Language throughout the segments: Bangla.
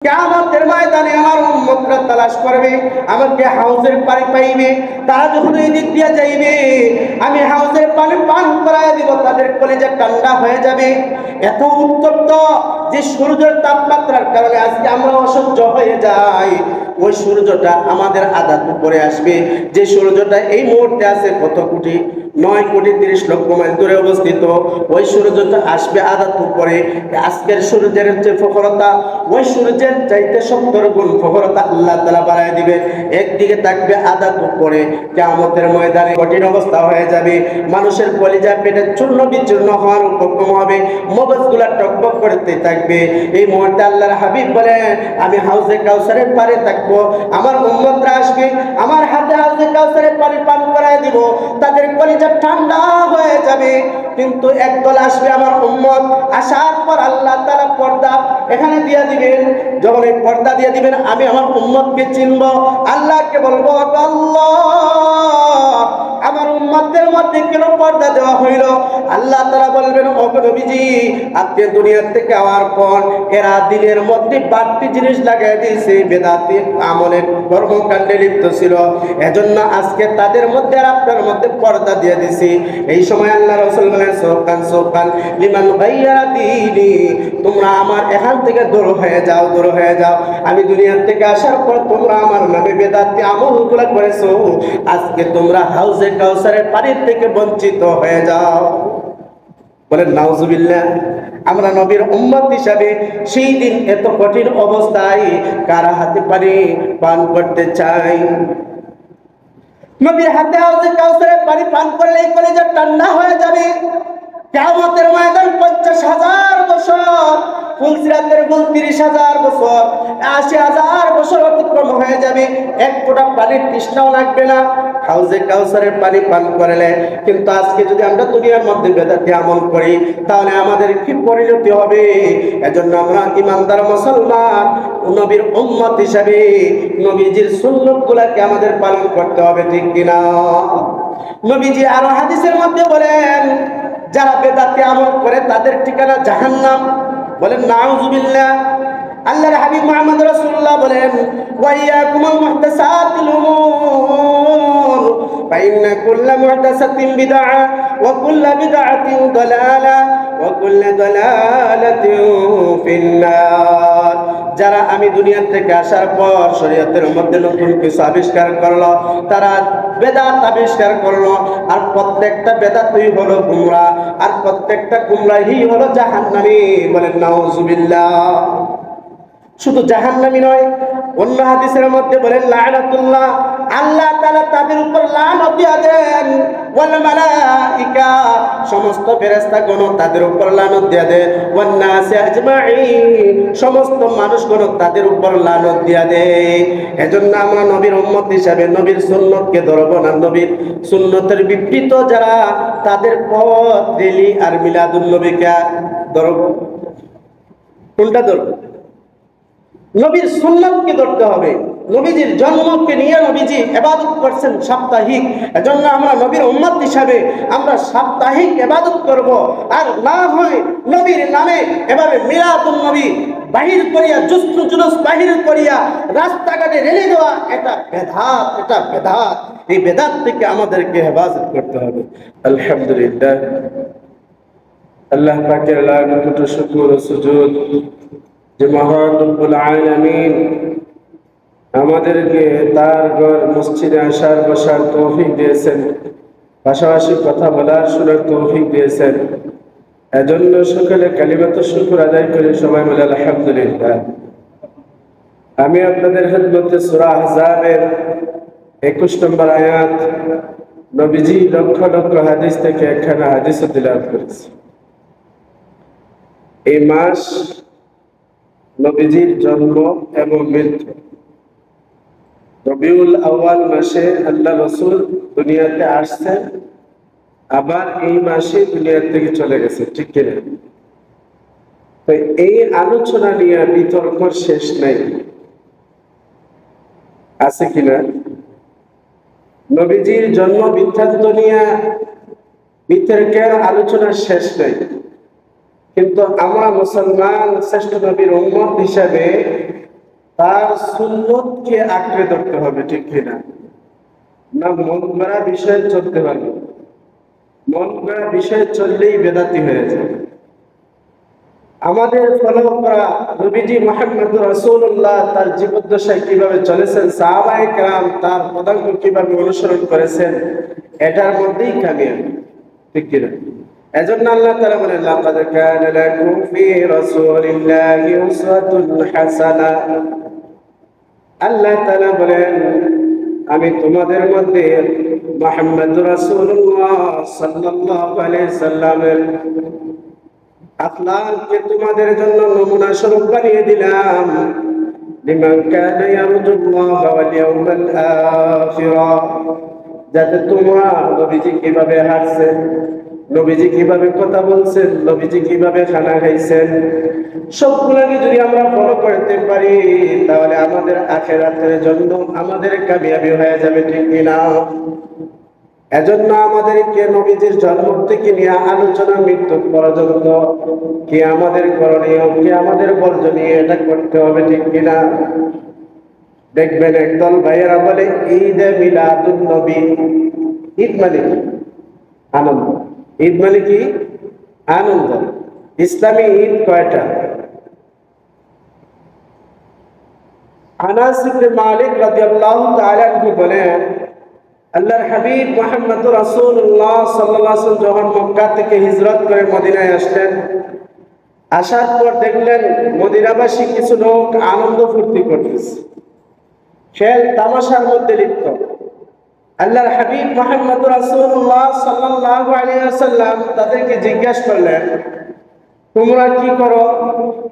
কিয়ামতের ময়দানে আমার উম্মতরা তালাশ করবে, আমাকে হাউজের পানি পাইবে। তারা যখন এই দিক দিয়ে যাইবে, আমি হাউজের পানি পান করায় দিব, তাদের কলিজা ঠান্ডা হয়ে যাবে। এত উত্তপ্ত যে সূর্যের তাপমাত্রার কারণে আজকে আমরা অসহ্য হয়ে যাই। ওই সূর্যটা আমাদের আদাত উপরে আসবে, যে সূর্যটা এই মুহূর্তে আছে কত কোটি, 9,30,00,000 মাইল দূরে অবস্থিত। ওই সূর্যটা আসবে আদাত উপরে। আজকের সূর্যের যে প্রখরতা, ওই সূর্যের চাইতে 70 গুণ প্রখরতা আল্লাহ তাআলা বাড়ায় দিবে। একদিকে থাকবে আদাত উপরে, কিয়ামতের ময়দানে কঠিন অবস্থা হয়ে যাবে। মানুষের কলিজা পেটে চূর্ণ বিচূর্ণ হওয়ার উপক্রম হবে, মগজগুলা টকবক করতে থাকবে। এই মুহূর্তে আল্লাহর হাবিব বলেন, আমি হাউজে কাউসারের পারে থাকবো, আমার উম্মতরা আসবে, আমার হাতে হাউজে কাউসারের পানি পান করায় দিব, তাদের কলিজা ঠান্ডা হয়ে যাবে। কিন্তু একদল আসবে আমার উম্মত, আসার পর আল্লাহ তাআলা পর্দা এখানে দিয়ে দিবেন। যখন এই পর্দা দিয়ে দিবেন, আমি আমার উম্মতকে চিনব, আল্লাহকে বলবো, আল্লাহ আমার উম্মতের মধ্যে কেন পর্দা দেওয়া হইল? আল্লাহ তাআলা বলবেন, ও নবীজি, আপনি দুনিয়া থেকে আওয়ার পর এরা দিনের মধ্যে বাড়তি জিনিস লাগাই দিয়েছে, বেদাতি আমলের কর্মকাণ্ডে লিপ্ত ছিল, এজন্য আজকে তাদের মধ্যে আর আপনার মধ্যে পর্দা দিয়ে দিছি। এই সময় আল্লাহ রাসূল বলেন, সুবহান সুবহান লিমান গায়্যারা দীনি, তোমরা আমার এখান থেকে দূর হয়ে যাও, দূর হয়ে যাও। আমি দুনিয়া থেকে আসার পর তোমরা আমার নামে বেদাতি আমলগুলো করেছো, আজকে তোমরা হাউজে কাউসারের পানির থেকে বঞ্চিত হয়ে যাও। বলেন নাউজুবিল্লাহ। আমরা নবীর উম্মত হিসাবে সেই দিন এত কঠিন অবস্থায় কারা হাতে পানি পান করতে চাই? নবীর হাতে হাউজে কাউসারের পানি পান করলে এই কলিজা ঠান্ডা হয়ে যাবে। কিয়ামতের ময়দান 50,000 বছর, ফুলসিরাতের ফুল 30,000 বছর, 80,000 বছর অতিক্রম হয়ে যাবে, এক ফোঁটা পানির তৃষ্ণাও লাগবে না হাউজে কাউসারের পানি পান করলে। কিন্তু আজকে যদি আমরা দুনিয়ার মধ্যে বেদাতি আমল করি, তাহলে আমাদের কি পরিণতি হবে? এজন্য আমরা ইমানদার মুসলমান, নবীর উম্মত হিসাবে নবীজির সুন্নতগুলোকে আমাদের পালন করতে হবে, ঠিক কিনা? নবীজি আরো হাদিসের মধ্যে বলেন, যারা বেদাতি আমল করে তাদের ঠিকানা জাহান্নাম। বলেন নাউজুবিল্লাহ। আল্লাহর হাবিব মুহাম্মদ রাসূলুল্লাহ বলেন, ওয়া ইয়াকুমুল মুহদাসাতিল উমুর ফাইন্না কুল্লা মুহদাসাতিন বিদআ ওয়া কুল্লা বিদআতিন দালালা ওয়া কুল্লা দালালাতিন ফিন্নার। যারা আমি দুনিয়া থেকে আসার পর শরীয়তের মধ্যে নতুন কিছু আবিষ্কার করলো, তারা বেদাত আবিষ্কার করলো, আর প্রত্যেকটা বেদাতই হলো গুমরাহ, আর প্রত্যেকটা গুমরাহই হলো জাহান্নামী। বলেন নাউজুবিল্লাহ। শুধু জাহান্নামী নয়, অন্য হাদিসের মধ্যে বলেন লানাতুল্লাহ, আল্লাহ তাআলা তাদের উপর লানত দিয়ে দেন, ওয়াল মালাইকা, সমস্ত ফেরেশতাগণ তাদের উপর লানত দিয়ে দেন, ওয়ান নাস আজমাইন, সমস্ত মানুষগণ তাদের উপর লানত দিয়ে দেয়। এজন্য আমরা নবীর উম্মত হিসাবে নবীর সুন্নতকে ধরব না, নবীর সুন্নতের বিপরীত যারা, তাদের পথ রেলি আর মিলাদুন নবীকে ধরব। কোনটা ধরব? নবীর সুন্নতকে ধরতে হবে। নবীজির জন্মকে নিয়ে নবীজি ইবাদত করছেন সাপ্তাহিক, এজন্য আমরা নবীর উম্মত হিসাবে আমরা সাপ্তাহিক ইবাদত করব। আর না হয় নবীর নামে এভাবে মিলাদুন নবী বাহির করিয়া, জুসলু জুলুস বাহির করিয়া রাস্তাঘাটে রেলি দেওয়া, এটা বেদাত, এটা বেদাত। এই বেদাত থেকে আমাদেরকে হেফাজত করতে হবে। আলহামদুলিল্লাহ, আল্লাহ পাকের লাখ কোটি শুকর ও সুজুদ যে মহান রব্বুল আলামিন আমাদেরকে তার ঘর মসজিদে আসার বসার তৌফিক দিয়েছেন, পাশাপাশি কথা বলার শোনার তৌফিক দিয়েছেন। এজন্য সকলে কালিমাতুশ শুকর আদায় করে সবাই বলে আলহামদুলিল্লাহ। আমি আপনাদের খেদমতে সূরা আহজাবের 21 নম্বর আয়াত, নবীজি লক্ষ লক্ষ হাদিস থেকে একখানা হাদিস তিলাওয়াত করেছি। এই মাস নবীজির জন্ম এবং মৃত্যু। রবিউল আউয়াল মাসে আল্লাহ রাসূল দুনিয়াতে আসছেন, আবার এই মাসে দুনিয়া থেকে চলে গেছে, ঠিক কিনা? তো এই আলোচনা নিয়ে বিতর্ক শেষ নাই, আছে কিনা? নবীজির জন্ম বৃত্তান্ত নিয়ে বিতর্কের আলোচনা শেষ নাই। কিন্তু আমরা মুসলমান শ্রেষ্ঠ নবীর উম্মত হিসাবে তার সুন্নতকে আঁকড়ে ধরতে হবে, ঠিক কিনা? না মন গড়া বিষয়ে চলতে পারবে? মন গড়া বিষয়ে চললেই বেদাতি হয়ে যাবে। আমাদের ফলো করা নবীজি মুহাম্মদ রাসূলুল্লাহ তার জীবদ্দশায় কিভাবে চলেছেন, সাহাবায়ে কেরাম তার পদাঙ্ক কিভাবে অনুসরণ করেছেন, এটার মধ্যেই কামিয়াবি, ঠিক কিনা? এজন্য আল্লাহ তাআলা বলেন, লাকাদ কানা লাকুম ফি রাসূলিল্লাহি উসওয়াতুন হাসানাহ। আল্লাহ তাআলা বলেন, আমি তোমাদের মধ্যে মুহাম্মদ রাসূলুল্লাহ সাল্লাল্লাহু আলাইহি সাল্লামের আখলাককে তোমাদের জন্য নমুনা স্বরূপ বানিয়ে দিলাম। লিমান কানা ইয়ারজুল্লাহ ওয়াল ইয়াউমাল আখিরা, যাতে তোমরা নবীজি কিভাবে হাঁটছেন, নবীজি কিভাবে কথা বলছেন, নবীজি কিভাবে খানা খাইছেন, সবগুলোকে যদি আমরা ফলো করতে পারি তাহলে আমাদের আখিরাতের জন্য আমাদের কামিয়াবি হয়ে যাবে, ঠিক কিনা? এজন্য আমাদেরকে নবীজির জন্ম থেকে নিয়ে আলোচনা মৃত্যু পর্যন্ত কি আমাদের করণীয়, কি আমাদের বর্জনীয়, এটা করতে হবে, ঠিক কিনা? দেখবেন একদল ভাইয়েরা বলে ঈদে মিলাদুন নবী। ঈদ মানে কি? আনন্দ। ঈদ মানে কি? আনন্দ। ইসলামী ঈদ কয়টা? আনাস ইবনে মালিক রাদিয়াল্লাহু তাআলা আনহু বলেন, আল্লাহর হাবিব মুহাম্মদ রাসূলুল্লাহ সাল্লাল্লাহু আলাইহি ওয়াসাল্লাম যখন মক্কা থেকে হিজরত করে মদিনায় আসলেন, আসার পর দেখলেন মদিনাবাসী কিছু লোক আনন্দ ফুর্তি করতেছে, খেল তামাশার মধ্যে লিপ্ত। আল্লাহর হাবিব মুহাম্মদ রাসূলুল্লাহ সাল্লাল্লাহু আলাইহি ওয়াসাল্লাম তাদেরকে জিজ্ঞাসা করলেন, তোমরা কি করো?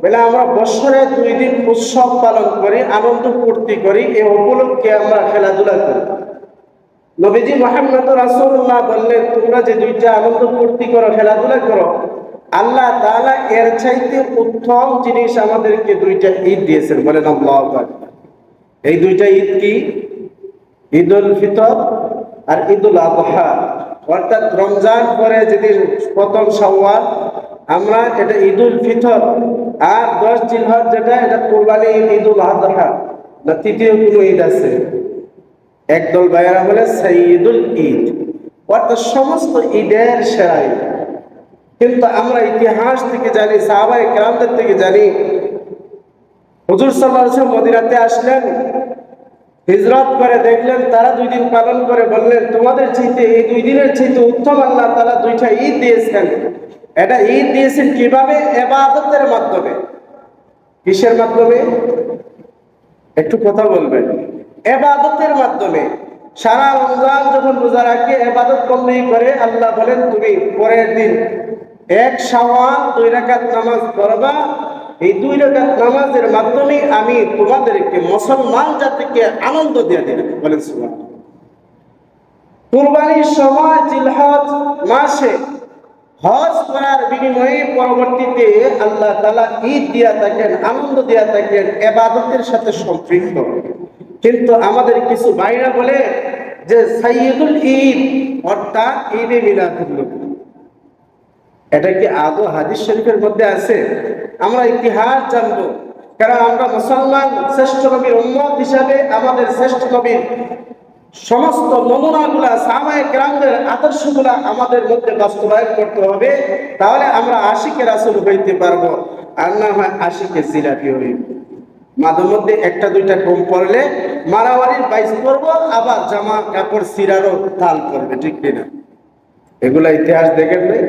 বলে, আমরা বছরে 2 দিন উৎসব পালন করি, আনন্দ ফুর্তি করি, এই উপলক্ষে আমরা খেলাধুলা করি। নবীজি মুহাম্মদ রাসূলুল্লাহ বললেন, তোমরা যে 2টা আনন্দ ফুর্তি করো, খেলাধুলা করো, আল্লাহ তাআলা এর চাইতে উত্তম জিনিস আমাদেরকে 2টা ঈদ দিয়েছেন। বলেন আল্লাহু আকবার। এই 2টা ঈদ কি? ঈদুল ফিতর আর ঈদুল আযহা। অর্থাৎ রমজান পরে যেদিন প্রথম শাওয়াল, আমরা এটা ঈদুল ফিতর, আর 10 জিলহজ যেটা, এটা কুরবানি ঈদুল আযহা। না তৃতীয় কোনো ঈদ আছে? একদল ভাইয়েরা বলে সাইয়্যিদুল ঈদ, অর্থাৎ সমস্ত ঈদের সেরা ঈদ। কিন্তু আমরা ইতিহাস থেকে জানি, সাহাবায়ে কেরামদের থেকে জানি, হুজুর সাল্লাল্লাহু আলাইহি ওয়াসাল্লাম মদিনাতে আসলেন, হিজরত করে দেখলেন তারা 2 দিন পালন করে, বললেন তোমাদের চাইতে এই 2 দিনের চাইতে উত্তম আল্লাহ তাআলা 2টা ঈদ দিয়েছেন। এটা ঈদ দিয়েছেন কিভাবে? ইবাদতের মাধ্যমে। কিসের মাধ্যমে? একটু কথা বলবেন। ইবাদতের মাধ্যমে। সারা রমজান যখন রোজা রাখে, ইবাদত বন্দেগী করে, আল্লাহ বলেন তুমি পরের দিন 1 শাওয়াল 2 রাকাত নামাজ পড়বা। এই 2 রাকাত নামাজের মাধ্যমে আমি তোমাদেরকে মুসলমান জাতিকে আনন্দ দিয়ে দিলাম। বলেন সুবহানাল্লাহ। কুরবানির সময় জিলহজ মাসে হজ করার বিনিময়ে পরবর্তীতে আল্লাহ তাআলা ঈদ দিয়া থাকেন, আনন্দ দিয়া থাকেন, ইবাদতের সাথে সম্পৃক্ত। কিন্তু আমাদের কিছু ভাইরা বলে যে সাইয়্যিদুল ঈদ অর্থাৎ ঈদে মিলাদুন নবী। এটা কি আদৌ হাদিস শরীফের মধ্যে আছে? আমরা ইতিহাস জানবো, কারণ আমরা মুসলমান, শ্রেষ্ঠ নবীর উম্মত হিসাবে আমাদের শ্রেষ্ঠ নবীর সমস্ত নমুনাগুলা, সাহাবায়ে কেরামদের আদর্শগুলা আমাদের মধ্যে বাস্তবায়ন করতে হবে। তাহলে আমরা আশিকে রাসূল হইতে পারবো, আর না হয় আশিকে জিলাপি হইব। মাঝে মধ্যে 1-2টা কম পড়লে মারামারির বাইস পড়বো, আবার জামা কাপড় সিরারও তাল পড়বে, ঠিক কিনা? এগুলা ইতিহাস দেখেন নাই?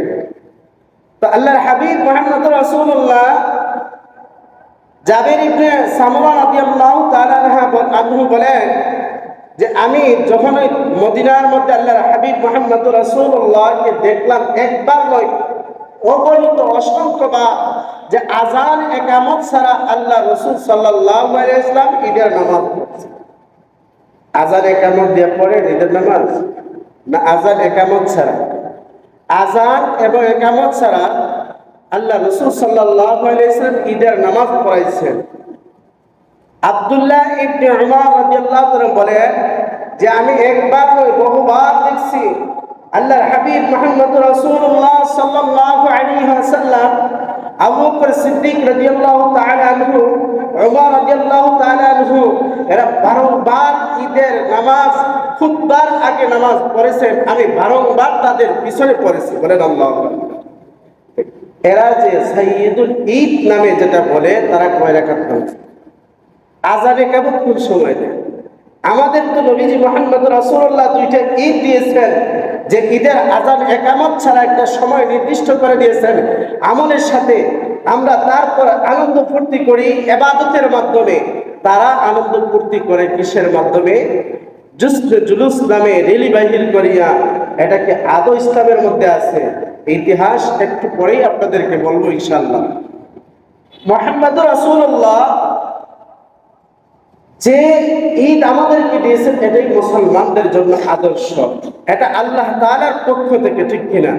তো আল্লাহর হাবিব মুহাম্মদ রাসূলুল্লাহ জাবির ইবনে সামরা রাদিয়াল্লাহু তাআলা আনহু বলেন যে আমি যখন ওই মদিনার মধ্যে আল্লাহর হাবিব মুহাম্মদ রাসূলুল্লাহকে দেখলাম, একবার নয় অগণিত অসংখ্যবার, যে আযান ইকামত ছাড়া আল্লাহ রাসূল সাল্লাল্লাহু আলাইহি ওয়াসাল্লাম ঈদের নামাজ পড়ছেন। আযান ইকামত দিয়ে পড়ে ঈদের নামাজ না আযান ইকামত ছাড়া? আযান এবং ইকামত ছাড়া আল্লাহ রাসূল সাল্লাল্লাহু আলাইহি ওয়াসাল্লাম ঈদের নামাজ পড়াইছেন। আব্দুল্লাহ ইবনে উমর রাদিয়াল্লাহু তাআলা বলেন যে আমি একবার নয় বহুবার দেখছি আল্লাহর হাবিব মুহাম্মদ রাসূলুল্লাহ সাল্লাল্লাহু আলাইহি ওয়াসাল্লাম আবু বকর সিদ্দিক রাদিয়াল্লাহু তাআলা আনহু, উমর রাদিয়াল্লাহু তাআলা এরা বারংবার ঈদের নামাজ খুতবার আগে নামাজ পড়েছেন, আমি বারংবার তাদের পিছনে পড়েছি। বলেন আল্লাহু আকবার। এরা যে সাইয়্যিদুল ঈদ নামে যেটা বলে, তারা কয় রাকাত নামাজ আজানে কেবল কোন সময় দেয়? আমাদের তো নবীজি মুহাম্মদ রাসূলুল্লাহ দুইটা ঈদ দিয়েছেন, যে ঈদের আজান একামত ছাড়া একটা সময় নির্দিষ্ট করে দিয়েছেন। আমলের সাথে আমরা তারপর আনন্দ ফুর্তি করি ইবাদতের মাধ্যমে, তারা আনন্দ ফুর্তি করে কিসের মাধ্যমে? জুলুস নামে রেলি বাহির করিয়া। এটা কি আদৌ ইসলামের মধ্যে আছে? ইতিহাস একটু পরেই আপনাদেরকে বলবো ইনশাআল্লাহ। মুহাম্মদ রাসূলুল্লাহ যে ঈদ আমাদেরকে দিয়েছেন, এটাই মুসলমানদের জন্য আদর্শ। এটা আল্লাহ তাআলার পক্ষ থেকে, ঠিক কিনা?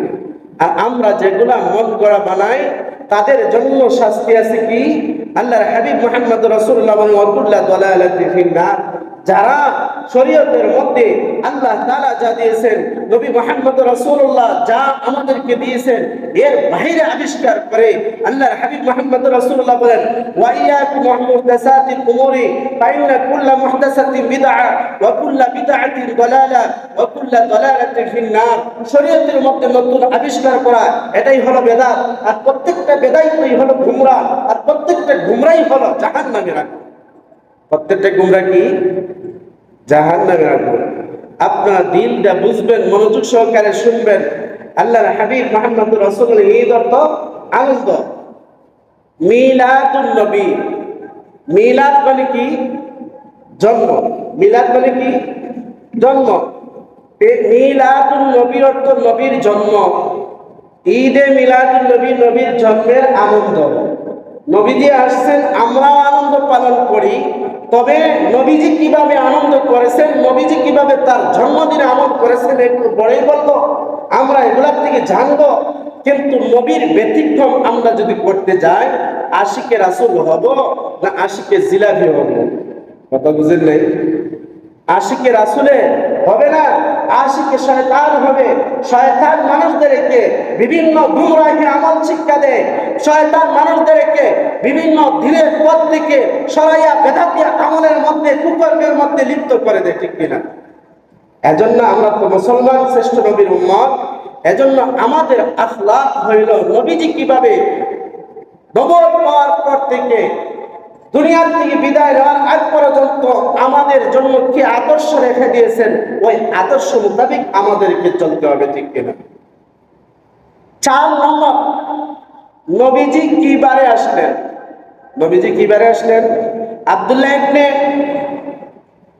আর আমরা যেগুলা মন গড়া বানাই, তাদের জন্য শাস্তি আছে কি? আল্লাহর হাবিব মুহাম্মদ রাসূলুল্লাহ বলেন, ওয়াকুল্লা দালালাতিন ফিন্নার। যারা শরীয়তের মধ্যে আল্লাহ তাআলা যা দিয়েছেন, নবী মুহাম্মদ রাসূলুল্লাহ যা আমাদেরকে দিয়েছেন, এর বাইরে আবিষ্কার করে আল্লাহর হাবিব মুহাম্মদ রাসূলুল্লাহ বলেন, ওয়া ইয়াকুম মুহদাসাতিল উমুরি ফাইন্না কুল্লা মুহদাসাতিন বিদআ ওয়া কুল্লা বিদআতিন দালালা ওয়া কুল্লা দালালাতিন ফিন্নার। শরীয়তের মধ্যে নতুন আবিষ্কার করা, এটাই হলো বেদাত। আর প্রত্যেকটা বেদাতই হলো গুমরাহ, আর প্রত্যেকটা গুমরাহই হলো জাহান্নামের আগুন। প্রত্যেকটা গুমরাহ কি? জাহান্নামের আগুন। আপনারা দিলটা বুঝবেন, মনোযোগ সহকারে শুনবেন। আল্লাহর হাবিব মুহাম্মদ রাসূলুল্লাহ ঈদ অর্থ আনন্দ। মিলাদুন নবী, মিলাদ মানে কি? জন্ম। মিলাদ মানে কি? জন্ম। মিলাদুন নবী অর্থ নবীর জন্ম। ঈদে মিলাদুন নবী, নবীর জন্মের আনন্দ। নবীজি আসছেন, আমরাও আনন্দ পালন করি। তবে নবীজি কিভাবে আনন্দ করেছেন, নবীজি কিভাবে তার জন্মদিনে আমল করেছেন, একটু পরেই বলবো। আমরা এগুলার থেকে জানবো। কিন্তু নবীর ব্যতিক্রম আমরা যদি করতে যাই, আশিকে রাসূল হব না আশিকে জিলাপি হব? কথা বুঝেন নাই? আশিকে রাসূলে হবে না, আশিকে শয়তান হবে। শয়তান মানুষদেরকে বিভিন্ন গুমরাহি আমল শিক্ষা দেয়। শয়তান মানুষদেরকে বিভিন্ন দিনের পথ থেকে সরাইয়া বেদাতি আমলের মধ্যে, কুকর্মের মধ্যে লিপ্ত করে দেয়, ঠিক কিনা? এজন্য আমরা তো মুসলমান, শ্রেষ্ঠ নবীর উম্মত। এজন্য আমাদের আখলাক হইল, নবীজি কিভাবে নবুয়ত পাওয়ার পর থেকে দুনিয়ার থেকে বিদায় নেওয়ার আগ পর্যন্ত আমাদের জন্য কি আদর্শ রেখে দিয়েছেন, ওই আদর্শ মোতাবেক আমাদেরকে চলতে হবে, ঠিক কিনা? 4 নম্বর, নবীজি কি বারে আসলেন? নবীজি কি বারে আসলেন? আব্দুল্লাহ ইবনে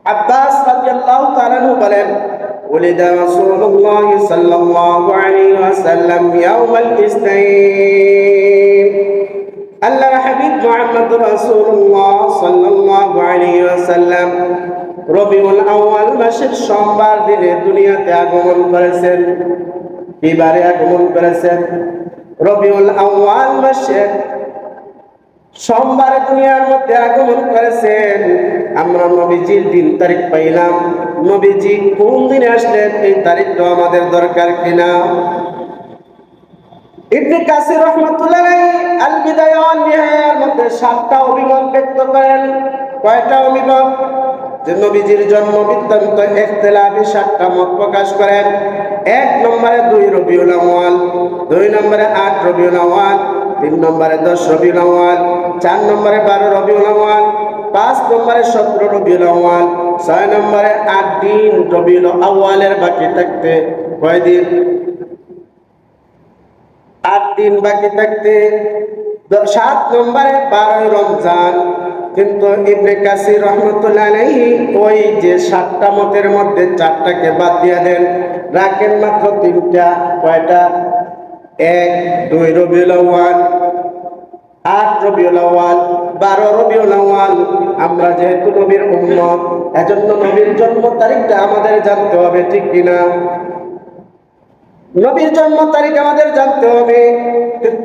আব্বাস রাদিয়াল্লাহু তাআলা আনহু বলেন, ওলিদা রাসূলুল্লাহ সাল্লাল্লাহু আলাইহি ওয়াসাল্লাম ইয়াউমাল ইসনাইন। আল্লাহর হাবিব মুহাম্মদ রাসূলুল্লাহ সাল্লাল্লাহু আলাইহি ওয়াসাল্লাম রবিউল আউয়াল মাসের সোমবার দিনে দুনিয়াতে আগমন করেছেন। কিবারে আগমন করেছেন? রবিউল আউয়াল মাসের সোমবারে দুনিয়ার মধ্যে আগমন করেছেন। আমরা নবীজির দিন তারিখ পাইলাম, নবীজি কোন দিনে আসলেন এই তারিখটা আমাদের দরকার কিনা? ইবনে কাসির রাহমাতুল্লাহ আলাইহি আল বিদায়া ওয়ান নিহায়ার মধ্যে 7টা অভিমত ব্যক্ত করেন। কয়টা অভিমত? যে নবীজির জন্ম বৃত্তান্ত ইখতিলাফি 7টা মত প্রকাশ করেন। 1 নম্বরে 2 রবিউল আউয়াল, 2 নম্বরে 8 রবিউল আউয়াল, 3 নম্বরে 10 রবিউল আউয়াল, 4 নম্বরে 12 রবিউল আউয়াল, 5 নম্বরে 17 রবিউল আউয়াল, 6 নম্বরে 8 দিন রবিউল আউয়ালের বাকি থাকতে, কয় দিন? 8 দিন বাকি থাকতে 7 নম্বরে 12 রমজান। কিন্তু ইবনে কাসির রাহমাতুল্লাহ আলাইহি ওই যে 7টা মতের মধ্যে 4টাকে বাদ দিয়ে দেন, রাখেন মাত্র 3টা। কয়টা? 1 2 রবিউল আউয়াল, 8 রবিউল আউয়াল, 12 রবিউল আউয়াল। আমরা যেহেতু নবীর উম্মত, এজন্য নবীর জন্ম তারিখটা আমাদের জানতে হবে, ঠিক কিনা? নবীর জন্ম তারিখ আমাদের জানতে হবে।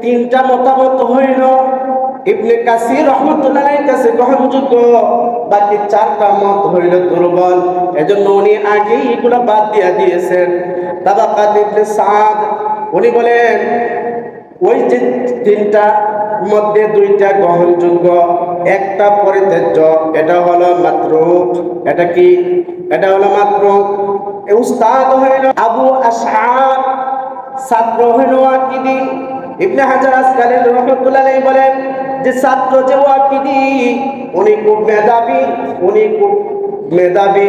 3টা মতামত হইল ইবনে কাসির রাহমাতুল্লাহ আলাইহির কাছে গ্রহণযোগ্য, বাকি 4টা মত হইল দুর্বল। এজন্য উনি আগেই এগুলো বাদ দিয়ে দিয়েছেন। তাবাকাত ইবনে সাদ উনি বলেন, ওই যে 3টা মধ্যে দুইটা গ্রহণযোগ্য, একটা পরিত্যাজ্য। এটা হলো মাতরুক। এটা কি? এটা হলো মাতরুক। উস্তাদ হইল আবু আশআর, ছাত্র হইল ওয়াকিদি। ইবনে হাজার আসকালী রাহমাতুল্লাহ আলাইহি বলেন যে ছাত্র যে ওয়াকিদি, উনি খুব মেধাবী, উনি খুব মেধাবী,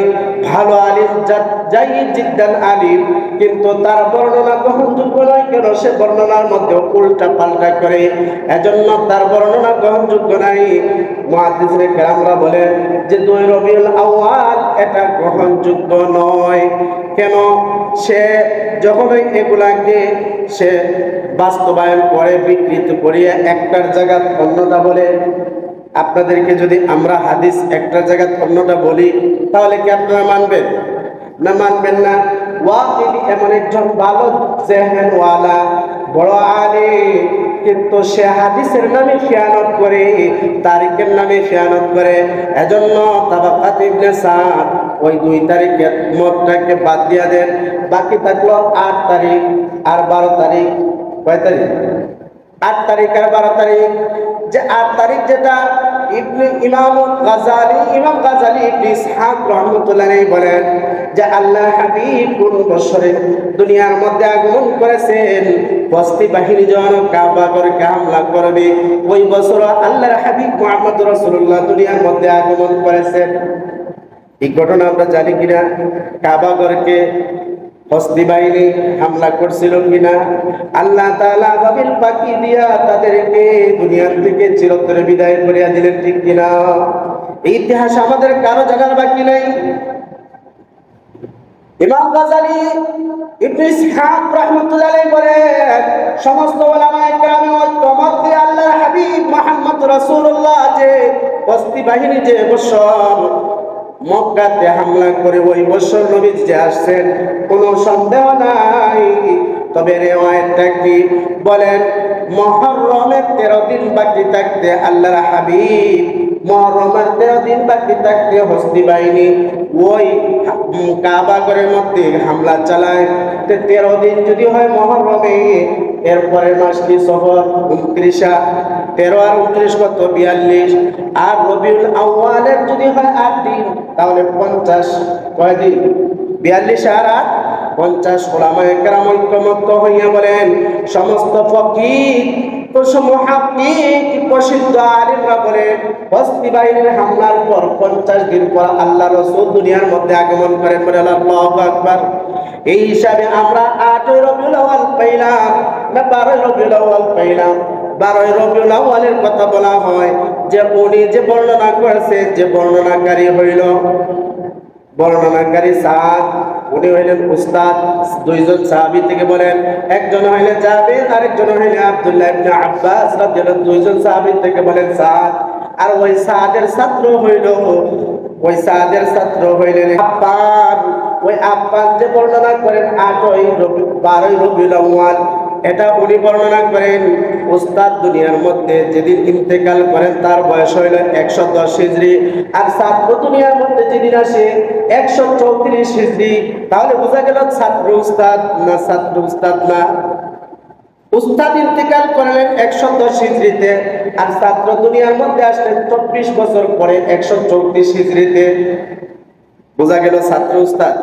ভালো আলিম, জাইয়িদ জিদ্দান আলিম, কিন্তু তার বর্ণনা গ্রহণযোগ্য নয়। কেন? সে বর্ণনার মধ্যে উল্টা পাল্টা করে, এজন্য তার বর্ণনা গ্রহণযোগ্য নাই। মুহাদ্দিসিনে কেরামরা বলেন যে 2 রবিউল আউয়াল এটা গ্রহণযোগ্য নয়। কেন? সে যখন এগুলাকে সে বাস্তবায়ন করে, বিকৃত করিয়া একটার জায়গা অন্যটা বলে। আপনাদেরকে যদি আমরা হাদিস একটা জায়গা অন্যটা বলি, তাহলে কি আপনারা মানবেন? না, মানবেন না। ওয়াকিদি এমন একজন ভালো জেহেনওয়ালা বড় আলিম, কিন্তু সে হাদিসের নামে খেয়ানত করে, তারিখের নামে খেয়ানত করে। এজন্য তাবাকাত ইবনে সাদ ওই 2 তারিখের মতটাকে বাদ দিয়া দেন। বাকি থাকলো 8 তারিখ আর 12 তারিখ। কয় তারিখ? 8 তারিখ আর 12 তারিখ। যে 8 তারিখ যেটা ইমাম গাজালি ইবনে ইসহাক রাহমাতুল্লাহ আলাইহি বলেন যে আল্লাহ হাবিব কোন বছরে দুনিয়ার মধ্যে আগমন করেছেন, বস্তি বাহিনী যখন কাবা ঘরকে হামলা করবে, ওই বছর আল্লাহর হাবিব মুহাম্মদ রাসূলুল্লাহ দুনিয়ার মধ্যে আগমন করেছেন। এই ঘটনা আমরা জানি কিনা? কাবা ঘরকে হস্তি বাহিনী হামলা করছিল কিনা? আল্লাহ তাআলা আবাবিল পাখি দিয়া তাদেরকে দুনিয়া থেকে চিরতরে বিদায় করিয়া দিলেন, ঠিক কিনা? এই ইতিহাস আমাদের কারো জানার বাকি নেই। ইমাম গাজালি ইবনে ইসহাক রাহমাতুল্লাহ আলাইহি বলেন সমস্ত উলামায়ে কেরাম ঐক্যমত দিয়ে আল্লাহর হাবিব মুহাম্মদ রাসূলুল্লাহ যে হস্তি বাহিনী যে বছর মক্কাতে হামলা করে ওই বছর নবী যে আসছেন, কোনো সন্দেহ নাই। তবে রিওয়ায়াতটা কি বলেন? মুহররমের 13 দিন বাকি থাকতে আল্লাহর হাবিব মুহররমের 13 দিন বাকি থাকতে হস্তি বাহিনী ওই কাবা ঘরের মধ্যে হামলা চালায়। 13 দিন যদি হয় মুহররমে, এরপরে মাসটি সফর 29, 13 আর 29 কত? 42। আর রবিউল আউয়ালের যদি হয় 8 দিন, তাহলে 50। কয় দিন? 42 আর 8 50। উলামায়ে কেরাম ঐক্যমত্য হইয়া বলেন, সমস্ত ফকিহ মুহাক্কিক প্রসিদ্ধ আলিমরা বলেন হস্তি বাহিনীর হামলার পর 50 দিন পর আল্লাহ রাসূল দুনিয়ার মধ্যে আগমন করেন। বলে আল্লাহু আকবার। এই হিসাবে আমরা 8 রবিউল আউয়াল পাইলাম না 12 রবিউল আউয়াল পাইলাম? 12 রবিউল আউয়ালের কথা বলা হয় যে উনি যে বর্ণনা করেছে, যে বর্ণনাকারী হইল বর্ণনাকারী সাদ, উনি হইলেন উস্তাদ। 2 জন সাহাবী থেকে বলেন, একজন হইলে জাবের, আরেকজন হইলে আব্দুল্লাহ ইবনে আব্বাস রাদিয়াল্লাহু। 2 জন সাহাবী থেকে বলেন সাদ। আর ওই সাদের ছাত্র হইলেন আব্বান। ওই আব্বান যে বর্ণনা করেন 12 রবিউল আউয়াল, এটা উনি বর্ণনা করেন। উস্তাদ দুনিয়ার মধ্যে যেদিন ইন্তেকাল করেন তার বয়স হইল 110 হিজরি, আর ছাত্র দুনিয়ার মধ্যে যেদিন আসে 134 হিজরি। তাহলে বোঝা গেল ছাত্র উস্তাদ না, ছাত্র উস্তাদ না। উস্তাদ ইন্তেকাল করলেন 110 হিজরিতে, আর ছাত্র দুনিয়ার মধ্যে আসলেন 24 বছর পরে 134 হিজরিতে। বোঝা গেল ছাত্র উস্তাদ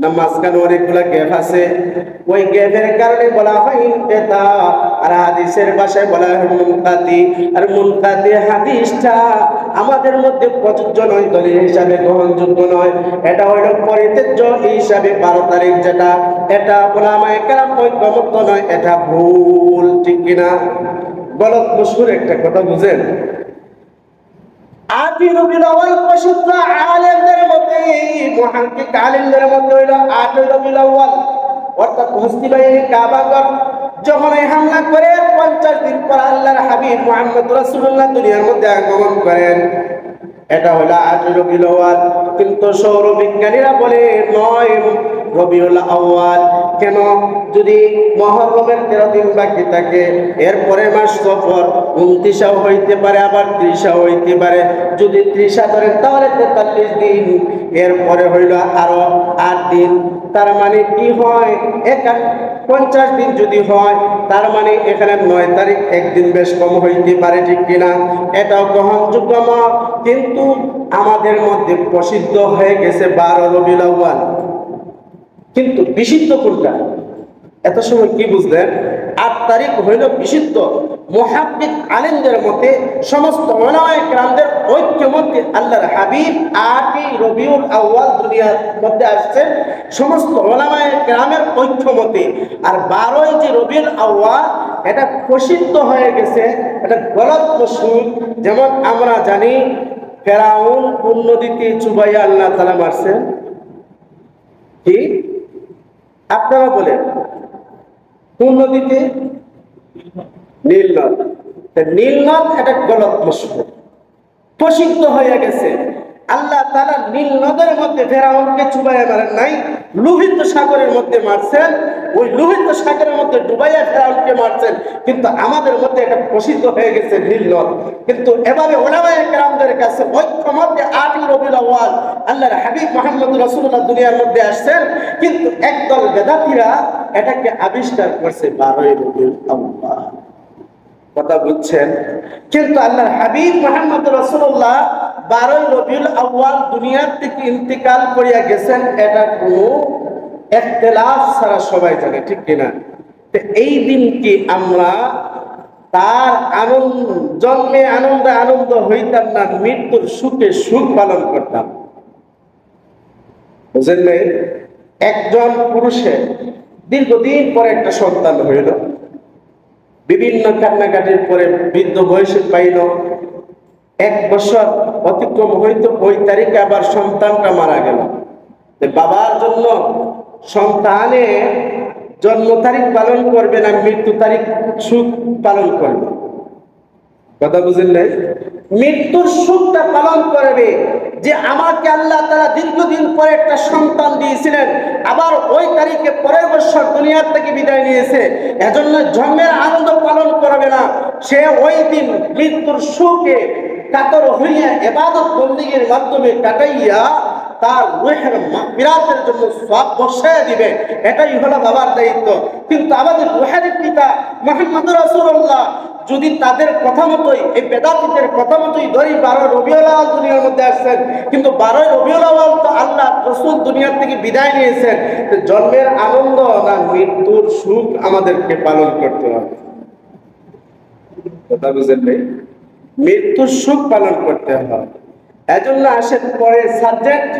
না। মাঝখানে অনেকগুলা গ্যাপ আছে, ওই গ্যাপের কারণে বলা হয় ইনকিতা, আর হাদিসের ভাষায় বলা হয় মুনকাতি। আর মুনকাতি হাদিসটা আমাদের মধ্যে প্রযোজ্য নয়, দলিল হিসাবে গ্রহণযোগ্য নয়। এটা হইল পরিত্যাজ্য হিসাবে 12 তারিখ যেটা, এটা উলামায়ে কেরাম ঐক্যমত্য নয়, এটা ভুল, ঠিক কিনা? গলত মশহুর একটা কথা বুঝেন। 8 রবিউল আউয়াল প্রসিদ্ধ আলেমদের মধ্যে, মুহাক্কিক আলেমদের মধ্যে হইল 8 রবিউল আউয়াল, অর্থাৎ হস্তি বাহিনী কাবা ঘর যখন হামলা করে 50 দিন পর আল্লাহর হাবিব মুহাম্মদ রাসূলুল্লাহ দুনিয়ার মধ্যে আগমন করেন। এটা হলো 8 রবিউল আউয়াল। কিন্তু সৌর বিজ্ঞানীরা বলে 9 রবিউল আউয়াল। কেন? যদি মুহররমের 13 দিন বাকি থাকে, এরপরে মাস সফর 29 হইতে পারে, আবার 30 হইতে পারে। যদি 30 ধরেন তাহলে 43 দিন, এরপরে হইল আরো 8 দিন। তার মানে কি হয়, 50 দিন যদি হয়, তার মানে এখানে 9 তারিখ একদিন বেশ কম হইতে পারে, ঠিক কিনা? এটাও গ্রহণযোগ্য মত। কিন্তু আমাদের মধ্যে প্রসিদ্ধ হয়ে গেছে 12 রবিউল আউয়াল। কিন্তু বিশুদ্ধ কোনটা? এত সময় কি বুঝলেন? 8 তারিখ হইল বিশুদ্ধ। মুহাদ্দিস আলেমদের মতে, সমস্ত উলামায়ে কেরামদের ঐক্য মতে আল্লাহর হাবিব 8ই রবিউল আউয়াল দুনিয়ার মধ্যে আসছেন, সমস্ত উলামায়ে কেরামের ঐক্য মতে। আর 12ই যে রবিউল আউয়াল, এটা প্রসিদ্ধ হয়ে গেছে, এটা গলত মশহুর। যেমন আমরা জানি ফেরাউন কোন নদীতে চুবাইয়া আল্লাহ তাআলা মারছেন? কি আপনারা বলেন, কোন নদীতে? নীল নদ। নীল নদ এটা গলত মশহুর, প্রসিদ্ধ হয়ে গেছে। আল্লাহ তাআলা নীল নদের মধ্যে ফেরাউনকে চুবাইয়া মারেন নাই, লোহিত সাগরের মধ্যে মারছেন। ওই লোহিত সাগরের মধ্যে ডুবাইয়া ফেরাউনকে মারছেন। কিন্তু আমাদের মধ্যে এটা প্রসিদ্ধ হয়ে গেছে নীল নদ। কিন্তু এভাবে উলামায়ে কেরামদের কাছে ঐক্যমতে 8ই রবিউল আউয়াল আল্লাহর হাবিব মুহাম্মদ রাসূলুল্লাহ দুনিয়ার মধ্যে আসছেন। কিন্তু একদল বেদাতীরা এটাকে আবিষ্কার করছে 12ই রবিউল আউয়াল। কথা বুঝছেন? কিন্তু আল্লাহর হাবিব মুহাম্মদ রাসূলুল্লাহ 12ই রবিউল আউয়াল দুনিয়ার থেকে ইন্তিকাল করিয়া গেছেন, এটা কোনো ইখতিলাফ ছাড়া সবাই জানে, ঠিক কিনা? তো এই দিনকে আমরা তার জন্মে আনন্দে আনন্দ হইতাম না, মৃত্যুর সুখে সুখ পালন করতাম। বুঝলেন? একজন পুরুষের দীর্ঘদিন পরে একটা সন্তান হইল, বিভিন্ন কান্নাকাটির পরে বৃদ্ধ বয়সে পাইল। 1 বছর অতিক্রম হইতো, ওই তারিখে আবার সন্তানটা মারা গেল। বাবার জন্য সন্তানে জন্ম তারিখ পালন করবে না, মৃত্যু তারিখ সুখ পালন করবে। কথা বুঝেন নাই? মৃত্যুর সুখটা পালন করবে, যে আমাকে আল্লাহ তাআলা দীর্ঘদিন পরে একটা সন্তান দিয়েছিলেন, আবার ওই তারিখে পরের বছর দুনিয়ার থেকে বিদায় নিয়েছে, এজন্য জন্মের আনন্দ পালন করবে না। সে ওই দিন মৃত্যুর সুখে কাতর হইয়া ইবাদত বন্দেগীর মাধ্যমে কাটাইয়া তার রূহের মাগফিরাতের জন্য সওয়াব বর্ষায় দিবে। এটাই হলো বাবার দায়িত্ব। কিন্তু আমাদের রূহের পিতা মুহাম্মদ রাসূলুল্লাহ যদি তাদের কথা মতোই, এই বেদাতীদের কথা মতোই ধরি 12 রবিউল আউয়াল দুনিয়ার মধ্যে আসছেন, কিন্তু 12 রবিউল আউয়াল তো আল্লাহ রাসূল দুনিয়ার থেকে বিদায় নিয়েছেন। তো জন্মের আনন্দ না মৃত্যুর সুখ আমাদেরকে পালন করতে হবে। কথা বুঝেন নাই? মৃত্যুর সুখ পালন করতে হয়। এজন্য আসেন পরে সাবজেক্ট,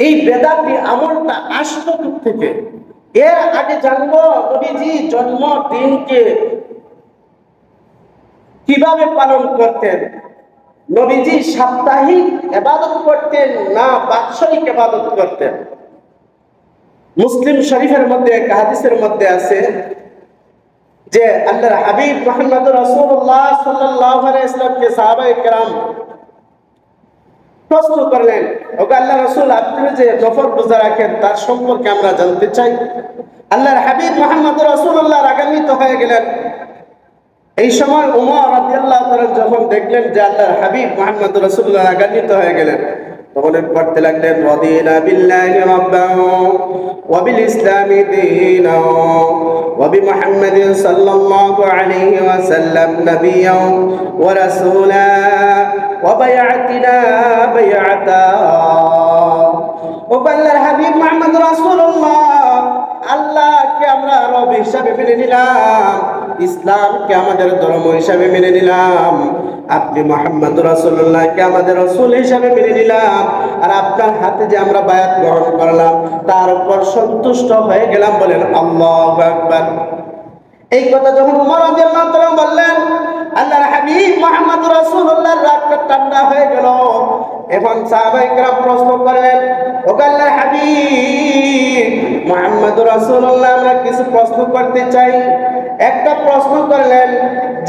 এই বেদাতি আমলটা আসলো থেকে। এর আগে জানবো নবীজি জন্মদিনকে কিভাবে পালন করতেন। নবীজি সাপ্তাহিক ইবাদত করতেন না বাৎসরিক ইবাদত করতেন? মুসলিম শরীফের মধ্যে এক হাদিসের মধ্যে আছে যে আল্লাহর হাবিব মুহাম্মদ রাসূলুল্লাহ সাল্লাল্লাহু আলাইহি ওয়াসাল্লামকে সাহাবায়ে কেরাম প্রশ্ন করলেন, ওগো আল্লাহর রাসূল, আপনি যে নফল রোজা রাখেন তার সম্পর্কে আমরা জানতে চাই। আল্লাহর হাবিব মুহাম্মদ রাসূলুল্লাহ রাগান্বিত হয়ে গেলেন। এই সময় ওমর রাদিয়াল্লাহু তাআলা যখন দেখলেন যে আল্লাহর হাবিব মুহাম্মদ রাসূলুল্লাহ রাগান্বিত হয়ে গেলেন, তখন পড়তে লাগলেন, রাদিনা বিল্লাহি রাব্বান ওয়া বিল ইসলামি দীনান ওয়া বিমুহাম্মাদিন সাল্লাল্লাহু আলাইহি ওয়াসাল্লাম নাবিয়্যান ওয়া রাসূলা ওয়া বায়াতিনা বায়াতা। ও আল্লাহর হাবিব মুহাম্মদ রাসূলুল্লাহ, আল্লাহকে আমরা রব হিসাবে মেনে নিলাম, ইসলামকে আমাদের ধর্ম হিসাবে মেনে নিলাম, আপনি মুহাম্মদ রাসূলুল্লাহকে আমাদের রাসূল হিসাবে মেনে নিলাম, আর আপনার হাতে যে আমরা বায়াত গ্রহণ করলাম তার উপর সন্তুষ্ট হয়ে গেলাম। বলেন আল্লাহু আকবার। এই কথা যখন ওমর রাদিয়াল্লাহু তাআলা বললেন, আল্লাহর হাবিব মুহাম্মদ রাসূলুল্লাহর রাগটা ঠান্ডা হয়ে গেল। এখন সাহাবায়ে কেরাম প্রশ্ন করলেন, ও আল্লাহর হাবিব মুহাম্মদ রাসূলুল্লাহ, আমরা কিছু প্রশ্ন করতে চাই। একটা প্রশ্ন করলেন,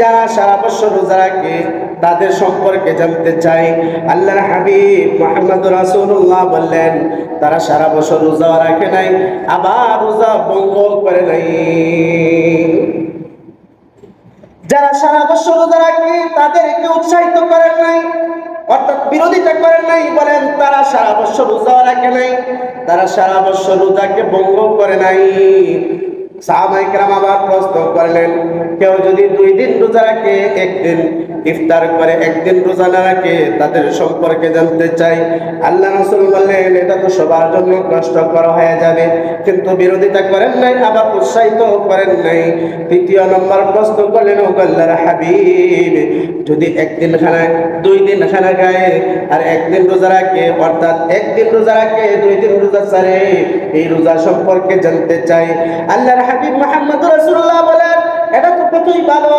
যারা সারা বছর রোজা রাখে তাদের সম্পর্কে জানতে চাই। আল্লাহর হাবিব মুহাম্মদুর রাসূলুল্লাহ বললেন, তারা সারা বছর রোজা রাখে নাই, আবার রোজা ভঙ্গ করে নাই। যারা সারা বছর রোজা রাখে তাদেরকে উৎসাহিত করেন নাই, অর্থাৎ বিরোধিতা করেন নাই, বলেন তারা সারা বছর রোজা রাখে নাই, তারা সারা বছর রোজাকে ভঙ্গ করে নাই। সাহাবায়ে কেরাম আবার প্রশ্ন করলেন, কেউ যদি 2 দিন রোজা রাখে, একদিন ইফতার করে, একদিন রোজা না রাখে, তাদের সম্পর্কে জানতে চাই। আল্লাহ রাসূল বললেন, এটা তো সবার জন্য কষ্টকর হয়ে যাবে, কিন্তু বিরোধিতা করেন নাই, আবার উৎসাহিত করেন নাই। 3 নম্বর প্রশ্ন করলেন, ও আল্লাহর হাবিব, যদি একদিন খানায় 2 দিন খানা খায় আর একদিন রোজা রাখে, অর্থাৎ একদিন রোজা রাখে 2 দিন রোজা ছাড়ে, এই রোজা সম্পর্কে জানতে চাই। আল্লাহর হাবিব মুহাম্মদ রাসূলুল্লাহ বলেন, এটা তো কতই ভালো